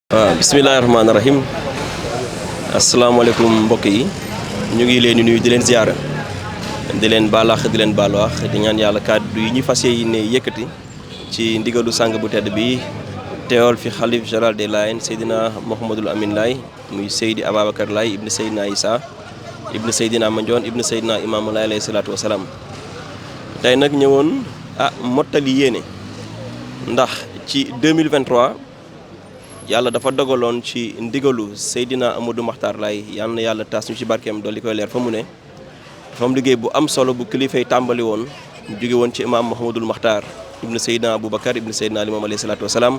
Bismillahirrahmanirrahim. Assalamualaikum mbokk yi ñu ngi leen di nuyu di leen ziyaara di leen balax di leen balwax di ñaan yàlla kàddu yi ñu fas yéene yëkkati ci ndigalu sang bu tedd bi teewal fi xalif général des Layènes Seydina Mouhamadul Amin Laye muy Seydi Ababacar Laye ibn Seydina Issa ibn Seydina Mandione ibn Seydina Imaamu Laye alayhi salaatu wasalaam tey nag ñëwoon mottali yéene ndax ci 2023 yàlla dafa dogaloon ci ndigalu Seydina Amadou Makhtar Laye yal na yàlla taas ñu ci barkeem dolli koy leer fa mu ne dafa am liggéey bu am solo bu kilifay tàmbali woon mu jóge woon ci imaam Mouhamadul Makhtar ibnu Seydina Aboubacar ibnu Seydina Limam alayhi salaatu wasalaam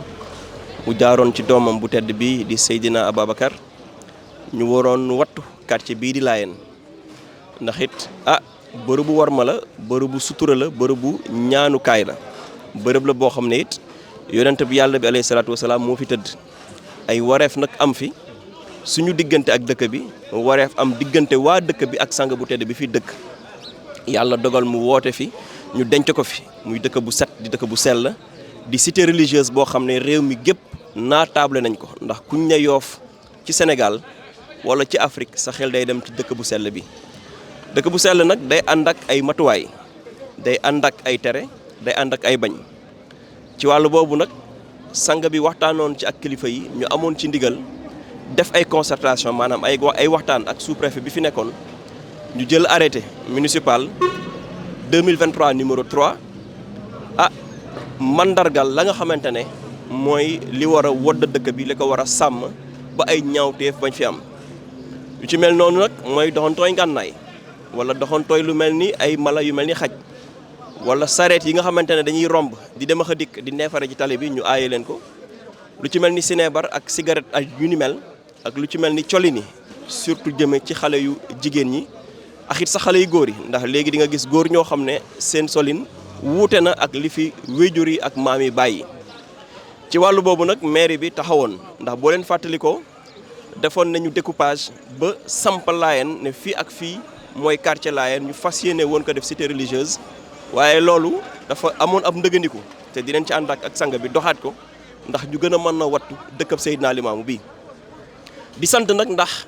mu jaaroon ci doomam bu tedd bi di Seydina Ababacar ñu waroon wattu quartier bii di Layène ndax it bërëbu warma la bërëbu sutura la bërëbu ñaanukaay la bërëb la boo xam ne it yonent bi yàlla bi alayhi salaatu wasalaam moo fi tëdd ay wareef nag am fi suñu diggante ak dëkk bi wareef am diggante waa dëkk bi ak sang bu tedd bi fi dëkk yàlla dogal mu woote fi ñu denc ko fi muy dëkk bu set di dëkk bu sell di cité religieuse boo xam ne réew mi gépp naatable nañ ko ndax kuñ ne Yoof ci Sénégal wala ci Afrique sa xel day dem ci dëkk bu sell bi dëkk bu sell nag day ànd ak ay matuwaay day ànd ak ay tere day ànd ak ay bañ ci wàllu boobu nag sang bi waxtaanoon ci ak kilifa yi ñu amoon ci ndigal def ay concertation maanaam ay waxtaan ak sous-préfet bi fi nekkoon ñu jël arrêté municipal 2023 numéro 3 mandargal la nga xamante ne mooy li war a wodd dëkk bi li ko war a sàmm ba ay ñaawteef bañ fi am yu ci mel noonu nag mooy doxantooy ngànnaay wala doxantooy lu mel ni ay mala yu mel ni xaj wala sareet yi nga xamante ne dañuy romb di dem ak a dikk di neefare ci tali bi ñu aaye leen ko lu ci mel ni sinébar ak cigarette ak yu ni mel ak lu ci mel ni colini surtout jëme ci xale yu jigéen ñi ak it sa xale yu góor yi ndax léegi di nga gis góor ñoo xam ne seen solin wuute na ak li fi wéjur yi ak maam yi bàyyi ci wàllu boobu nag mairie bi taxawoon ndax boo leen fàttalikoo defoon nañu découpage ba samp Layène ne fii ak fii mooy quartier Layène ñu fas yéene woon ko def cité religieuse waaye loolu dafa amoon ab ndëgëndiku te dinañ ci ànd ak sang bi doxaat ko ndax ñu gën a mën na wattu dëkkab Seydina Limaamu bii di sant nag ndax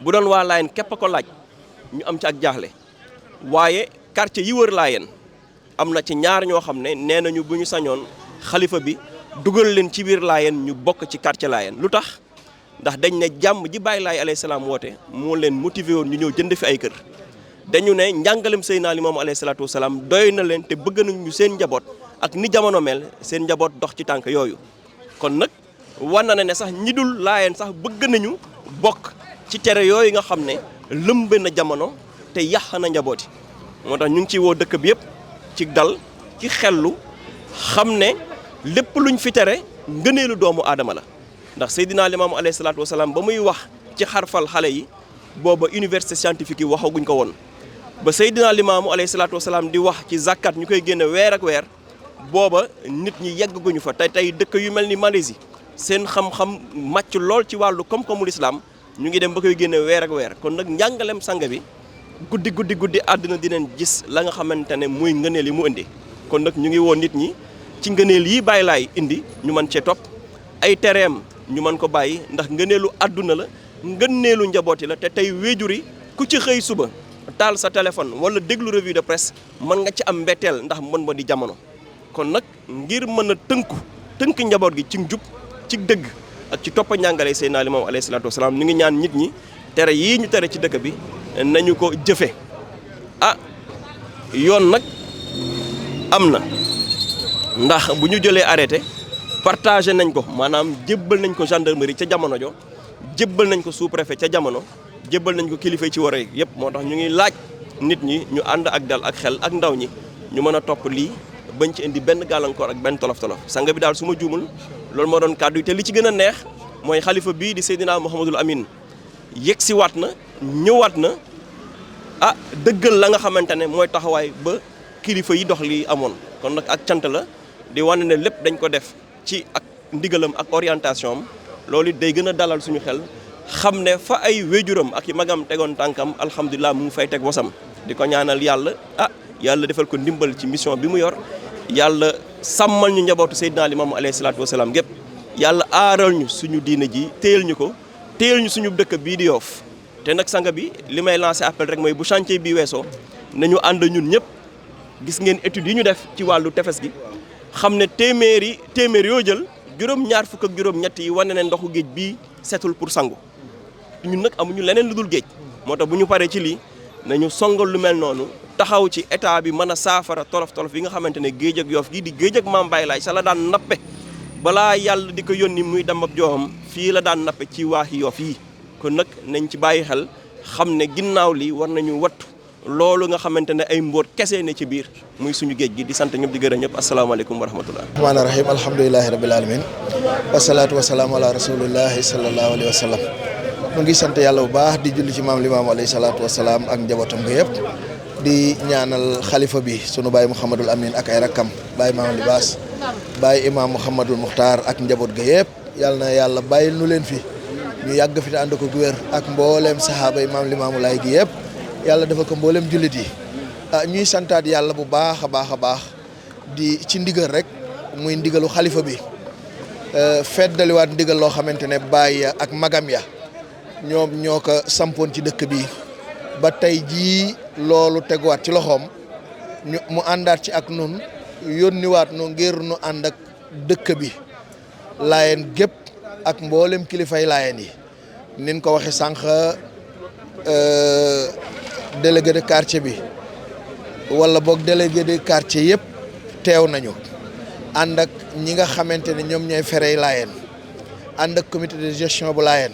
bu doon waa Layène képp ko laaj ñu am ci ak jaaxle waaye quartier yi wër Layène am na ci ñaar ñoo xam ne nee nañu bu ñu sañoon xalifa bi dugal leen ci biir Layène ñu bokk ci quartier Layène lu tax ndax dañ ne jàmm ji Baay Laay alayhi salaam woote moo leen motivé woon ñu ñëw jënd fi ay kër dañu ne njàngalem Seydina Limaamu alayhi salaatu wasalaam doy na leen te bëgg nañu seen njaboot ak ni jamono mel seen njaboot dox ci tànk yooyu kon nag war na ne sax ñi dul Layène sax bëgg nañu bokk ci tere yooyu nga xam ne lëmbe na jamono te yàq na njabooti moo tax ñu ngi ciy woo dëkk bi yëpp ci dal ci xellu xam ne lépp luñ fi tere ngëneelu doomu aadama la ndax Seydina Limaamu alayhi salaatu wasalaam ba muy wax ci xarfal xale yi booba université scientifique yi waxaguñ ko woon ba Seydina Limaamu alayhi salaatu wasalaam di wax ci zakat ñu koy génne weer ak weer booba nit ñi yegguñu fa tey dëkk yu mel ni Malaisie seen xam-xam màcc lool ci wàllu koom-koomu lislaam ñu ngi dem ba koy génne weer ak weer kon nag njàngalem sang bi guddi àddina dinañ gis la nga xamante ne muy ngëneel yi mu indi kon nag ñu ngi woon nit ñi ci ngëneel yi Baay Laay indi ñu mën cee topp ay tereem ñu mën ko bàyyi ndax ngëneelu àdduna la ngëneelu njabooti la te tey wéjur yi ku ci xëy suba taal sa téléphone wala déglu revue de presse mën nga ci am mbetteel ndax mën ba di jamono kon nag ngir mën a tënk njaboot gi ci njub ci dëgg ak ci toppa njàngale Seydina Limaamu alayhi salaatu wasalaam ñu ngi ñaan nit ñi tere yii ñu tere ci dëkk bi nañu ko jëfe yoon nag am na ndax bu ñu jëlee arrêté partagé nañ ko maanaam jébbal nañ ko gendarmerie ca jamono jo jébbal nañ ko sous-préfet ca jamono jébbal nañ ko kilifa yi ci war a yëpp moo tax ñu ngi laaj nit ñi ñu ànd ak dal ak xel ak ndaw ñi ñu mën a topp lii bañ ci indi benn gàllankoor ak benn tolof-tolof sang bi daal su ma juumul loolu moo doon kàddu yi te li ci gën a neex mooy xalifa bii di Seydina Mouhamadul Amin yegg si waat na ñëwaat na dëggal la nga xamante ne mooy taxawaay ba kilifa yi dox lii amoon kon nag ak cant la di wane ne lépp dañ ko def ci ak ndigalam ak orientation am loolu it day gën a dalal suñu xel xam ne fa ay wéjuram ak i magam tegoon tànkam alhamdulilah mu ngi fay teg wasam di ko ñaanal yàlla yàlla defal ko ndimbal ci mission bi mu yor yàlla sàmmal ñu njabootu Seydina Limaamu alayhi salaatu wasalaam gépp yàlla aaral ñu suñu diina ji téyel ñu ko téyel ñu suñu dëkk bii di Yoff te nag sanga bi li may lancé appel rek mooy bu chantier bi weesoo nañu ànd ñun ñëpp gis ngeen études yi ñu def ci wàllu tefes gi xam ne téeméer yoo jël juróom-ñaar fukk ak juróom-ñett yi wane ne ndoxu géej bii setul pour sangu ñun nag amuñu leneen lu dul géej moo tax bu ñu paree ci lii nañu songal lu mel noonu taxaw ci état bi mën a saafara tolof-tolof yi nga xamante ne géej ak Yoff gii di géej ak Maam Baye Laay sa la daan nappe balaa yàlla di ko yónni muy dem ab jooxam fii la daan nappe ci waaxi Yoff yi kon nag nañ ci bàyyi xel xam ne ginnaaw li war nañu wattu loolu nga xamante ne ay mbóot kese ne ci biir muy suñu géej gi di sant ñëpp di gërëm ñëpp asalaamaaleykum wa rahmatullah rahmaani rahim alhamdulilahi rabil alamin wasalaatu wasalaamu ala rasulillahi sallallahu alayhi wa sallam mu ngi sant yàlla bu baax di julli ci maam Limaamu alayhi salaatu wasalaam ak njabootam ga yëpp di ñaanal xalifa bi sunu baay Mouhamadul Amin ak ay rakkam baay maam Libaas baay imaam Mouhamadul Muxtaar ak njaboot ga yëpp yàlla na yàlla bàyyil nu leen fi ñu yàgg fi te ànd ko gu wér ak mbooleem sahaaba yi maam Limaamu Laay gi yëpp yàlla dafa ko mboolem jullit yi ñuy santaat yàlla bu baax a baax di ci ndigal rek muy ndigalu xalifa bi feddaliwaat ndigal loo xamante ne baay ya ak magam ya ñoom ñoo ko sampoon ci dëkk bi ba tey jii loolu teguwaat ci loxoom mu àndaat ci ak nun yónniwaat nu ngir nu ànd ak dëkk bi laayeen gépp ak mboolem kilifay laayeen yi nin ko waxe sànq délégué de quartier bi wala boog délégué de quartier yëpp teew nañu ànd ak ñi nga xamante ne ñoom ñooy ferey laayeen ànd ak comité de gestion bu laayeen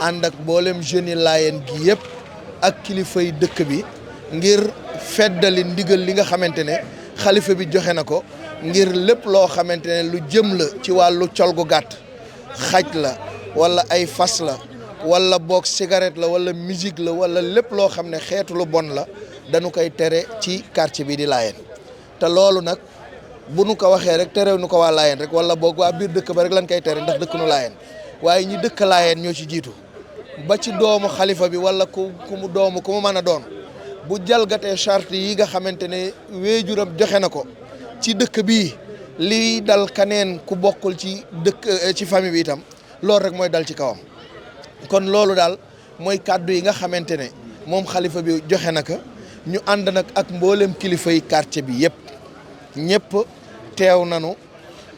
ànd ak mboolem jeunes yi laayeen gi yëpp ak kilifay dëkk bi ngir feddali ndigal li nga xamante ne xalifa bi joxe na ko ngir lépp loo xamante ne lu jëm la ci wàllu col gu gàtt xaj la wala ay fas la wala boog cigarette la wala musique la wala lépp loo xam ne xeetu lu bon la dañu koy tere ci quartier bi di laayeen te loolu nag bu nu ko waxee rek terew nu ko waa laayeen rek wala boog waa biir dëkk ba rek lañ koy tere ndax dëkk nu laayeen waaye ñi dëkk laayeen ñoo ci jiitu ba ci doomu xalifa bi wala ku mu mën a doon bu jalgatee charte yi nga xamante ne wéejuram joxe na ko ci dëkk bii lii dal kaneen ku bokkul ci dëkk ci famille bi itam loolu rek mooy dal ci kawam kon loolu daal mooy kàddu yi nga xamante ne moom xalifa bi joxe na ko ñu ànd nag ak mboolem kilifa yi quartier bi yëpp ñëpp teew nañu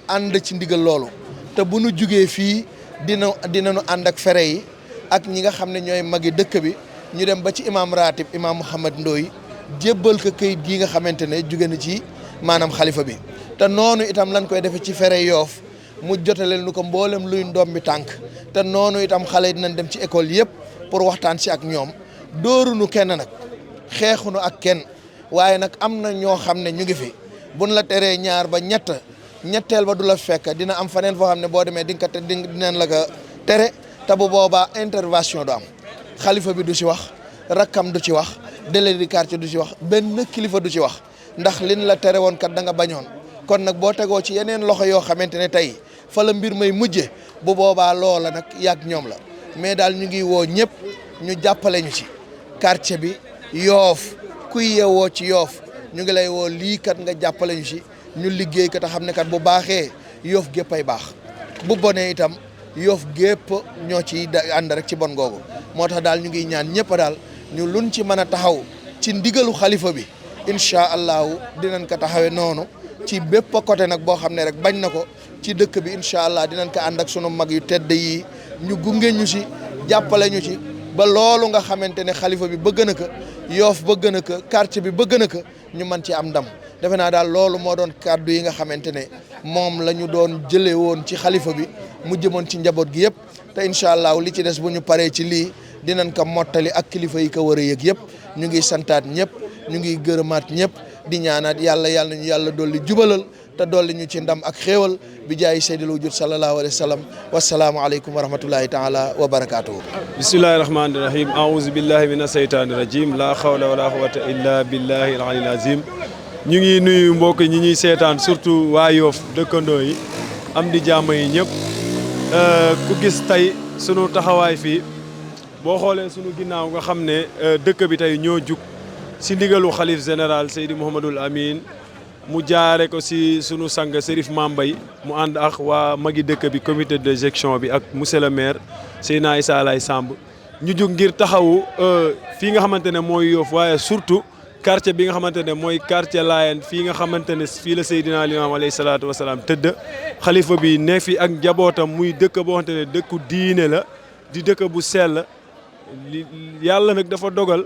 ànd ci ndigal loolu te bu nu jugee fii dinañu ànd ak fere yi ak ñi nga xam ne ñooy magi dëkk bi ñu dem ba ci imam ratib imam Mouhamad Ndoye jébbal ko këyit gi nga xamante ne jóge na ci maanaam xalifa bi te noonu itam lañ koy defee ci fere Yoff mu jotaleel nu ko mboolem luy ndoom bi tànk te noonu itam xale yi dinañ dem ci école yëpp pour waxtaan si ak ñoom dóorunu kenn nag xeexunu ak kenn waaye nag am na ñoo xam ne ñu ngi fi buñ la teree ñaar ba ñetteel ba du la fekk dina am faneen foo xam ne boo demee dinañ la ko tere te bu boobaa intervention du am xalifa bi du ci wax rakkam du ci wax délégué de quartier du ci wax benn kilifa du ci wax ndax liñ la tere woon kat da nga bañoon kon nag boo tegoo ci yeneen loxo yoo xamante ne tey fa la mbir may mujje bu boobaa loola nag yàgg ñoom la mais daal ñu ngi woo ñëpp ñu jàppale ñu ci quartier bi Yoff kuy yeewoo ci Yoff ñu ngi lay woo lii kat nga jàppale ñu ci ñu liggéey kat a xam ne kat bu baaxee Yoff gépp ay baax bu bonee itam Yoff gépp ñoo ci ànd rek ci bon googu moo tax daal ñu ngi ñaan ñëpp daal ñu luñ ci mën a taxaw ci ndigalu xalifa bi incha allahu dinañ ko taxawee noonu ci bépp côté nag boo xam ne rek bañ na ko ci dëkk bi incha allah dinañ ko ànd ak sunu mag yu tedd yi ñu gunge ñu ci jàppale ñu ci ba loolu nga xamante ne xalifa bi bëgg na ko Yoff bëgg na ko quartier bi bëgg na ko ñu mën ci am ndam defe naa daal loolu moo doon kàddu yi nga xamante ne moom la ñu doon jëlee woon ci xalifa bi mu jëmoon ci njaboot gi yëpp te incha allah li ci des bu ñu paree ci lii dinañ ko mottali ak kilifa yi ko war a yëg yëpp ñu ngi santaat ñëpp ñu ngi gërëmaat ñëpp di ñaanaat yàlla ñu yàlla dolli jubalal te dolli ñu ci ndam ak xéewal bi jaay seydil wujud sallallahu alayhi wa sallam wasalaamu aleykum wa rahmatullahi taala wa barakatuhu bismillahi rahmani rahim aouzu billahi min aseytaani rajim la hawla wala quwwata illa billahi al aliyyil azim ñu ngi nuyu mbokk ñi ñuy seetaan surtout waa Yoff dëkkandoo yi am di jàmm yi ñëpp ku gis tey sunu taxawaay fii boo xoolee sunu ginnaaw nga xam ne dëkk bi tey ñoo jug si ndigalu xalif général Seydi Mouhamadul Amin mu jaare ko si sunu sang Serif Mambay mu ànd ak waa magi dëkk bi comité de gestion bi ak monsieur le maire Seydina Issa Laye Samb ñu jug ngir taxawu fii nga xamante ne mooy Yoff waaye surtout quartier bi nga xamante ne mooy quartier Layène fii nga xamante ne fii la Seydina Limaamu alayhi salaatu wasalaam tëdd xalifa bi ne fi ak njabootam muy dëkk boo xamante ne dëkku diine la di dëkk bu sell yàlla nag dafa dogal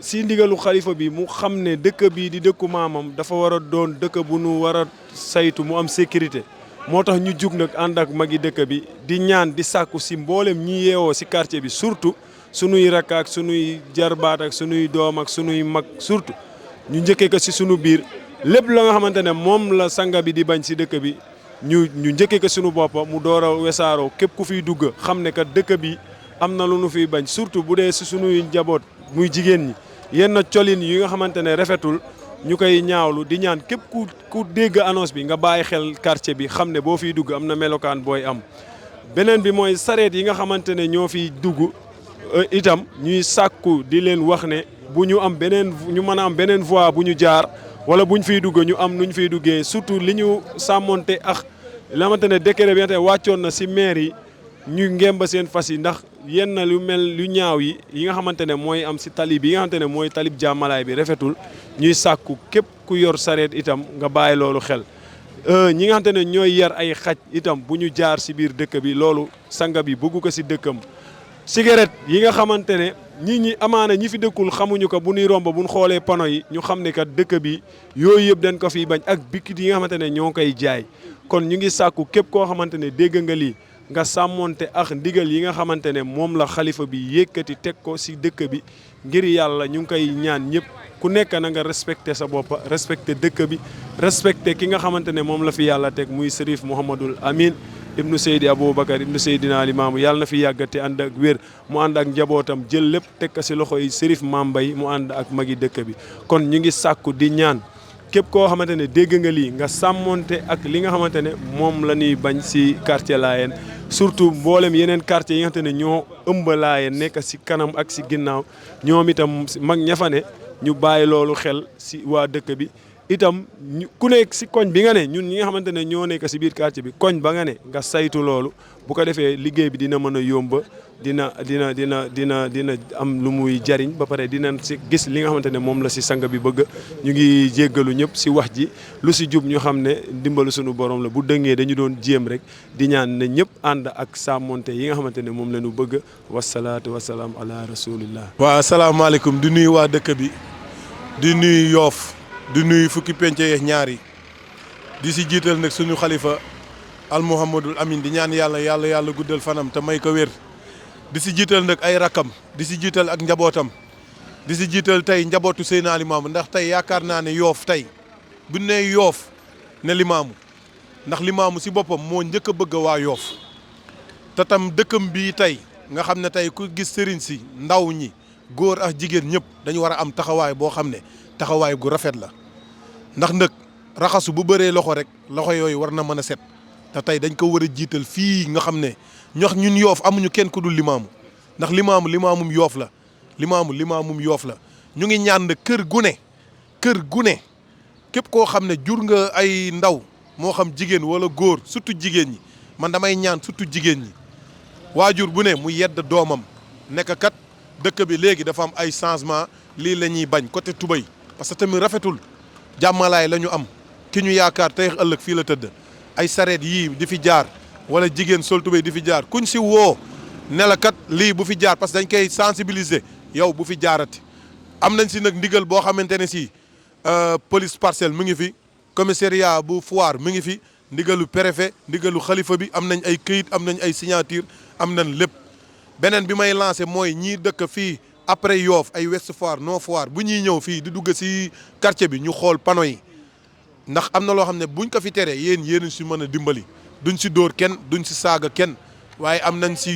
si ndigalu xalifa bi mu xam ne dëkk bii di dëkku maamam dafa war a doon dëkk bu nu war a saytu mu am sécurité moo tax ñu jug nag ànd ak magi dëkk bi di ñaan di sàkku si mboolem ñi yeewoo si quartier bi surtout sunuy rakk ak sunuy jarbaat ak sunuy doom ak sunuy mag surtout ñu njëkkee ko si sunu biir lépp la nga xamante ne moom la sanga bi di bañ si dëkk bi ñu njëkkee ko sunu bopp mu door a wesaaroo képp ku fiy dugg xam ne que dëkk bi am na lu nu fiy bañ surtout bu dee si sunuy njaboot muy jigéen ñi yenn colin yi nga xamante ne rafetul ñu koy ñaawlu di ñaan képp ku dégg annonce bi nga bàyyi xel quartier bi xam ne boo fiy dugg am na melokaan booy am. beneen bi mooy sareet yi nga xamante ne ñoo fiy dugg itam ñuy sàkku di leen wax ne bu ñu am beneen ñu mën a am beneen voie bu ñu jaar wala bu ñu fiy dugg ñu am nu ñu fiy duggee surtout li ñu sàmmonte ak li nga xamante ne décret bi nga xam ne wàccoon na si maire yi ñu ngemba seen fas yi ndax yenn lu mel lu ñaaw yi nga xamante ne mooy am si tali bi yi nga xamante ne mooy talib jàmmalaay bi rafetul ñuy sàkku képp ku yor sareet itam nga bàyyi loolu xel. ñi nga xamante ne ñooy yar ay xaj itam bu ñu jaar si biir dëkk bi loolu sanga bi bëggu ko si dëkkam. cigarette yi nga xamante ne ñi amaana ñi fi dëkkul xamuñu ko bu ñuy romb bu ñu xoolee panneau yi ñu xam ne kat dëkk bi yooyu yëpp dañ ko fiy bañ ak bikit yi nga xamante ne ñoo koy jaay kon ñu ngi sàkku képp koo xamante ne dégg nga lii nga sàmmonte ak ndigal yi nga xamante ne moom la xalifa bi yëkkati teg ko si dëkk bi ngir yàlla ñu ngi koy ñaan ñëpp ku nekk na nga respecté sa bopp respecté dëkk bi respecté ki nga xamante ne moom la fi yàlla teg muy Serif Mouhamadul Amin ibnu Seydi Aboubacar ibnu Seydina Limaamu yàlla na fi yàggate ànd ak wér mu ànd ak njabootam jël lépp teg ko si loxo yi Serif Mambay mu ànd ak magi dëkk bi kon ñu ngi sàkku di ñaan képp koo xamante ne dégg nga lii nga sàmmonte ak li nga xamante ne moom la ñuy bañ si quartier Layène surtout mboolem yeneen quartier yi nga xamante ne ñoo ëmb Layène nekk si kanam ak si ginnaaw ñoom itam mag ña fa ne ñu bàyyi loolu xel si waa dëkk bi itam ku nekk si koñ bi nga ne ñun ñi nga xamante ne ñoo nekk si biir quartier bi koñ ba nga ne nga saytu loolu bu ko defee liggéey bi dina mën a yomba dina am lu muy jariñ ba pare dina si gis li nga xamante ne moom la si sang bi bëgg ñu ngi jéggalu ñëpp si wax ji lu si jub ñu xam ne ndimbalu sunu borom la bu dëngee dañu doon jéem rek di ñaan ne ñëpp ànd ak sàmmonte yi nga xamante ne moom la ñu bëgg wasalaatu wasalaam ala rasulillah. waaw asalaamaaleykum di nuyu waa dëkk bi di nuyu Yoff di nuyu fukki penc yeeg ñaar yi di si jiital nag suñu xalifa al Mouhamadul Amin di ñaan yàlla guddal fanam te may ko wér di si jiital nag ay rakam di si jiital ak njabootam di si jiital tey njabootu Seydina Limaamu ndax tey yaakaar naa ne Yoff tey bu ne Yoff ne Limaamu ndax Limaamu si boppam moo njëkk a bëgg waa Yoff te tam dëkkam bii tey nga xam ne tey ku gis sëriñ si ndaw ñi góor ak jigéen ñëpp dañu war a am taxawaay boo xam ne taxawaay gu rafet la ndax nag raxasu bu bëree loxo rek loxo yooyu war na mën a set te tey dañ ko war a jiital fii nga xam ne ñun Yoff amuñu kenn ku dul Limaamu ndax limaamum Yoff la limaamum Yoff la ñu ngi ñaan ne kër gu ne képp koo xam ne jur nga ay ndaw moo xam jigéen wala góor surtout jigéen ñi man damay ñaan surtout jigéen ñi waajur bu ne mu yedd doomam nekk kat dëkk bi léegi dafa am ay changement lii la ñuy bañ côté Tubay parce que tamit rafetul jàmmalaay la ñu am ki ñu yaakaar tey ëllëg fii la tëdd ay sareet yii di fi jaar wala jigéen sol Tubay di fi jaar kuñ si woo ne la kat lii bu fi jaar parce que dañ koy sensibiliser yow bu fi jaarati. am nañ si nag ndigal boo xamante ne si police parcelle mu ngi fi commissariat bu Foire mu ngi fi ndigalu préfet ndigalu xalifa bi am nañ ay këyit am nañ ay signature am nañ lépp. beneen bi may lancé mooy ñii dëkk fii après Yoff ay Ouest Foire Nord Foire bu ñuy ñëw fii di dugg si quartier bi ñu xool panneau yi ndax am na loo xam ne buñ ko fi teree yéen si mën a dimbali duñ si dóor kenn duñ si saaga kenn waaye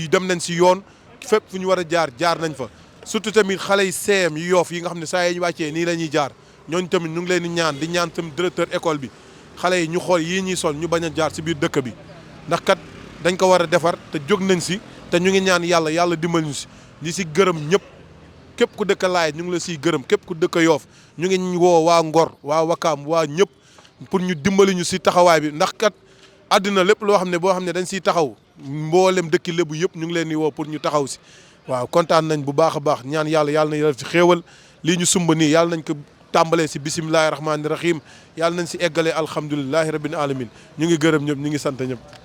dem nañ si yoon fépp fu ñu war a jaar nañ fa. surtout tamit xale yi CM yu Yoff yi nga xam ne saa yi ñu wàccee nii la ñuy jaar ñooñu tamit ñu ngi leen di ñaan tamit directeur école bi xale yi ñu xool yii ñuy sol ñu bañ a jaar si biir dëkk bi ndax kat dañ ko war a defar te jóg nañ si. te ñu ngi ñaan yàlla dimbali ñu si ñi si gërëm ñëpp képp ku dëkk Laay ñu ngi la siy gërëm képp ku dëkk Yoff ñu ngi woo waa Ngor waa Wakaam waa ñëpp pour ñu dimbali ñu si taxawaay bi ndax kat àddina lépp loo xam ne boo xam ne dañ siy taxaw mboolem dëkki lébu yëpp ñu ngi leen di woo pour ñu taxaw si waaw kontaan nañ bu baax a baax ñaan yàlla na yàlla fi xéewal lii ñu sumba nii yàlla nañ ko tàmbalee si bisimilahi rahmaani rahim yàlla nañ si eggalee alhamdulilahi rabbil alamin ñu ngi gërëm ñëpp ñu ngi sant ñëpp